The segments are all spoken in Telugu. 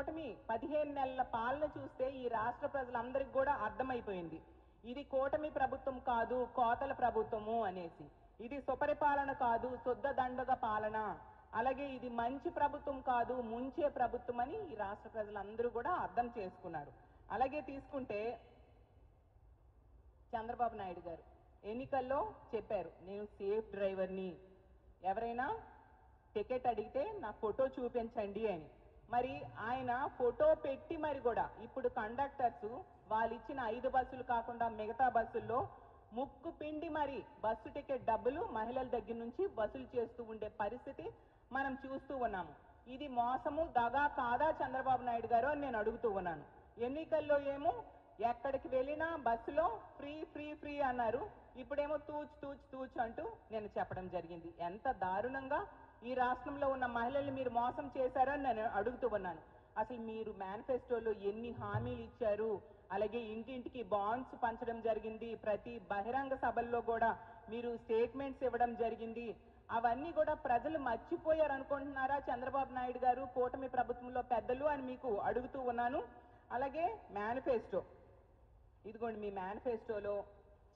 కూటమి 15 నెలల పాలన చూస్తే ఈ రాష్ట్ర ప్రజలందరికీ కూడా అర్థమైపోయింది. ఇది కూటమి ప్రభుత్వం కాదు, కోతల ప్రభుత్వము అనేసి. ఇది సుపరిపాలన కాదు, శుద్ధ దండగ పాలన. అలాగే ఇది మంచి ప్రభుత్వం కాదు, ముంచే ప్రభుత్వం అని ఈ రాష్ట్ర ప్రజలందరూ కూడా అర్థం చేసుకున్నారు. అలాగే తీసుకుంటే చంద్రబాబు నాయుడు గారు ఎన్నికల్లో చెప్పారు, నేను సేఫ్ డ్రైవర్ని, ఎవరైనా టికెట్ అడిగితే నా ఫోటో చూపించండి అని. మరి ఆయన ఫోటో పెట్టి మరి కూడా ఇప్పుడు కండక్టర్స్ వాళ్ళు ఇచ్చిన 5 బస్సులు కాకుండా మిగతా బస్సుల్లో ముక్కు పిండి మరి బస్సు టికెట్ డబ్బులు మహిళల దగ్గర నుంచి వసూలు చేస్తూ ఉండే పరిస్థితి మనం చూస్తూ ఉన్నాము. ఇది మోసము, దగా కాదా చంద్రబాబు నాయుడు గారు అని నేను అడుగుతూ ఉన్నాను. ఎన్నికల్లో ఏమో ఎక్కడికి వెళ్ళినా బస్సులో ఫ్రీ ఫ్రీ ఫ్రీ అన్నారు, ఇప్పుడేమో తూచ్ తూచ్ తూచ్ అంటూ నేను చెప్పడం జరిగింది. ఎంత దారుణంగా ఈ రాష్ట్రంలో ఉన్న మహిళల్ని మీరు మోసం చేశారని నేను అడుగుతూ ఉన్నాను. అసలు మీరు మేనిఫెస్టోలో ఎన్ని హామీలు ఇచ్చారు, అలాగే ఇంటింటికి బాండ్స్ పంచడం జరిగింది, ప్రతి బహిరంగ సభల్లో కూడా మీరు స్టేట్మెంట్స్ ఇవ్వడం జరిగింది, అవన్నీ కూడా ప్రజలు మర్చిపోయారు అనుకుంటున్నారా చంద్రబాబు నాయుడు గారు, కూటమి ప్రభుత్వంలో పెద్దలు అని మీకు అడుగుతూ ఉన్నాను. అలాగే మేనిఫెస్టో, ఇదిగోండి మీ మేనిఫెస్టోలో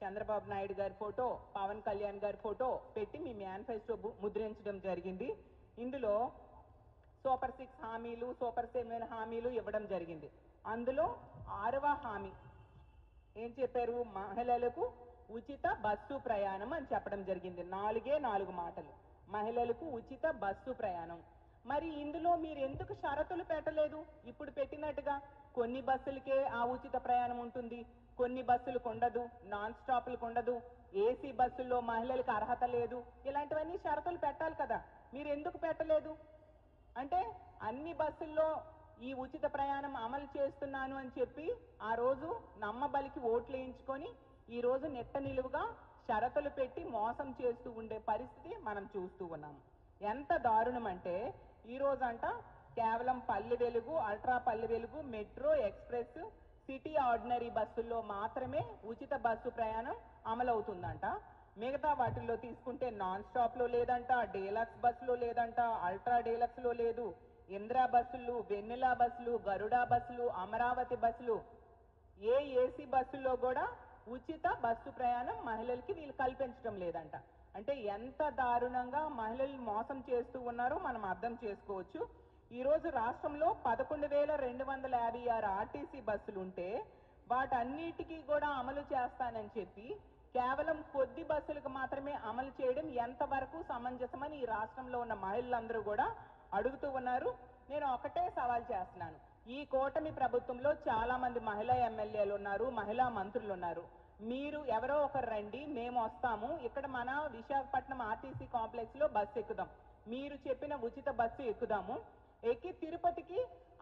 చంద్రబాబు నాయుడు గారి ఫోటో, పవన్ కళ్యాణ్ గారి ఫోటో పెట్టి మీ మేనిఫెస్టో ముద్రించడం జరిగింది. ఇందులో సూపర్ 6 హామీలు, సూపర్ 7 హామీలు ఇవ్వడం జరిగింది. అందులో 6వ హామీ ఏం చెప్పారు, మహిళలకు ఉచిత బస్సు ప్రయాణం అని చెప్పడం జరిగింది. 4 మాటలు, మహిళలకు ఉచిత బస్సు ప్రయాణం. మరి ఇందులో మీరు ఎందుకు షరతులు పెట్టలేదు? ఇప్పుడు పెట్టినట్టుగా కొన్ని బస్సులకే ఆ ఉచిత ప్రయాణం ఉంటుంది, కొన్ని బస్సులకు ఉండదు, నాన్ స్టాప్లకు ఉండదు, ఏసీ బస్సుల్లో మహిళలకు అర్హత లేదు, ఇలాంటివన్నీ షరతులు పెట్టాలి కదా, మీరు ఎందుకు పెట్టలేదు? అంటే అన్ని బస్సుల్లో ఈ ఉచిత ప్రయాణం అమలు చేస్తున్నాను అని చెప్పి ఆ రోజు నమ్మబలికి ఓట్లు వేయించుకొని ఈ రోజు నెట్ట నిలువుగా షరతులు పెట్టి మోసం చేస్తూ ఉండే పరిస్థితి మనం చూస్తూ ఉన్నాము. ఎంత దారుణం అంటే ఈ రోజంట కేవలం Palle Velugu, ultra Palle Velugu, metro, express, city ordinary బస్సుల్లో మాత్రమే ఉచిత బస్సు ప్రయాణం అమలవుతుందంట. మిగతా వాటిల్లో తీసుకుంటే నాన్ స్టాప్ లో లేదంట, డీలక్స్ బస్సులో లేదంట, అల్ట్రా డీలక్స్ లో లేదు, ఇంద్రా బస్సులు, వెన్నెలా బస్సులు, గరుడా బస్సులు, అమరావతి బస్సులు, ఏ ఏసీ బస్సుల్లో కూడా ఉచిత బస్సు ప్రయాణం మహిళలకి వీళ్ళు కల్పించడం లేదంట. అంటే ఎంత దారుణంగా మహిళలు మోసం చేస్తూ ఉన్నారో మనం అర్థం చేసుకోవచ్చు. ఈ రోజు రాష్ట్రంలో 11,256 ఆర్టీసీ బస్సులు ఉంటే వాటన్నిటికీ కూడా అమలు చేస్తానని చెప్పి కేవలం కొద్ది బస్సులకు మాత్రమే అమలు చేయడం ఎంతవరకు సమంజసమని ఈ రాష్ట్రంలో ఉన్న మహిళలందరూ కూడా అడుగుతూ ఉన్నారు. నేను ఒకటే సవాల్ చేస్తున్నాను, ఈ కూటమి ప్రభుత్వంలో చాలా మంది మహిళా ఎమ్మెల్యేలు ఉన్నారు, మహిళా మంత్రులు ఉన్నారు. మీరు ఎవరో ఒకరు రండి, మేము వస్తాము, ఇక్కడ మన విశాఖపట్నం ఆర్టీసీ కాంప్లెక్స్ లో బస్సు ఎక్కుదాం, మీరు చెప్పిన ఉచిత బస్సు ఎక్కుదాము, ఎక్కి తిరుపతికి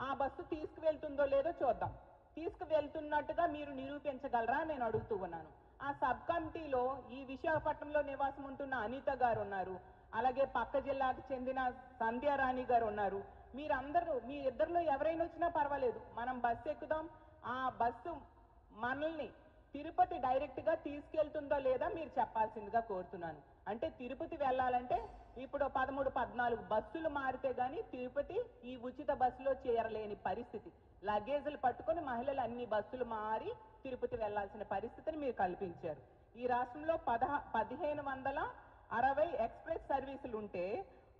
ఆ బస్సు తీసుకువెళ్తుందో లేదో చూద్దాం, తీసుకువెళ్తున్నట్టుగా మీరు నిరూపించగలరా నేను అడుగుతూ ఉన్నాను. ఆ సబ్ కమిటీలో ఈ విశాఖపట్నంలో నివాసం ఉంటున్న అనిత గారు ఉన్నారు, అలాగే పక్క జిల్లాకు చెందిన సంధ్యారాణి గారు ఉన్నారు. మీరందరూ, మీ ఇద్దరిలో ఎవరైనా వచ్చినా పర్వాలేదు, మనం బస్సు ఎక్కుదాం, ఆ బస్సు మనల్ని తిరుపతి డైరెక్ట్ గా తీసుకెళ్తుందో లేదా మీరు చెప్పాల్సిందిగా కోరుతున్నాను. అంటే తిరుపతి వెళ్ళాలంటే ఇప్పుడు 13, 14 బస్సులు మారితే గానీ తిరుపతి ఈ ఉచిత బస్సులో చేరలేని పరిస్థితి. లగేజీలు పట్టుకొని మహిళలు అన్ని బస్సులు మారి తిరుపతి వెళ్లాల్సిన పరిస్థితిని మీరు కల్పించారు. ఈ రాష్ట్రంలో 1560 ఎక్స్ప్రెస్ సర్వీసులు ఉంటే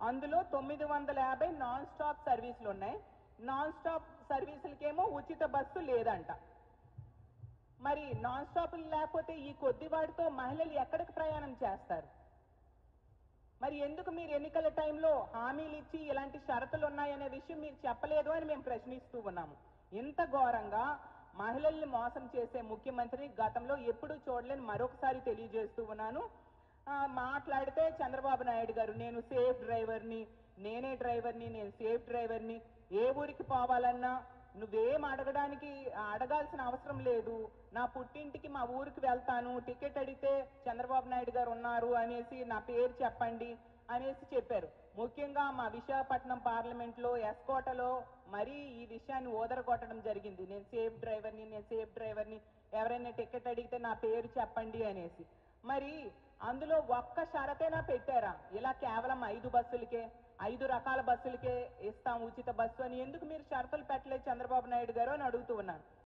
అందులో 950 నాన్ స్టాప్ సర్వీసులు ఉన్నాయి. నాన్ స్టాప్ సర్వీసులకేమో ఉచిత బస్సు లేదంట. మరి నాన్ స్టాప్లు లేకపోతే ఈ కొద్ది వాటితో మహిళలు ఎక్కడికి ప్రయాణం చేస్తారు? మరి ఎందుకు మీరు ఎన్నికల టైంలో హామీలు ఇచ్చి ఇలాంటి షరతులు ఉన్నాయనే విషయం మీరు చెప్పలేదు అని మేము ప్రశ్నిస్తూ ఉన్నాము. ఇంత ఘోరంగా మహిళల్ని మోసం చేసే ముఖ్యమంత్రిని గతంలో ఎప్పుడూ చూడలేని మరొకసారి తెలియజేస్తూ ఉన్నాను. మాట్లాడితే చంద్రబాబు నాయుడు గారు, నేను సేఫ్ డ్రైవర్ని, నేనే డ్రైవర్ని, నేను సేఫ్ డ్రైవర్ని, ఏ ఊరికి పోవాలన్నా నువ్వేం అడగాల్సిన అవసరం లేదు, నా పుట్టింటికి మా ఊరికి వెళ్తాను, టికెట్ అడిగితే చంద్రబాబు నాయుడు గారు ఉన్నారు అనేసి నా పేరు చెప్పండి అనేసి చెప్పారు. ముఖ్యంగా మా విశాఖపట్నం పార్లమెంట్ లో ఎస్కోటలో మరీ ఈ విషయాన్ని ఓదరగొట్టడం జరిగింది. నేను సేఫ్ డ్రైవర్ని, నేను సేఫ్ డ్రైవర్ని, ఎవరైనా టికెట్ అడిగితే నా పేరు చెప్పండి అనేసి. మరి అందులో ఒక్క షరతైనా పెట్టారా? ఇలా కేవలం 5 బస్సులకే 5 రకాల బస్సులకే ఇస్తాం ఉచిత బస్సు అని ఎందుకు మీరు షరతులు పెట్టలేదు చంద్రబాబు నాయుడు గారు అని అడుగుతూ ఉన్నాను.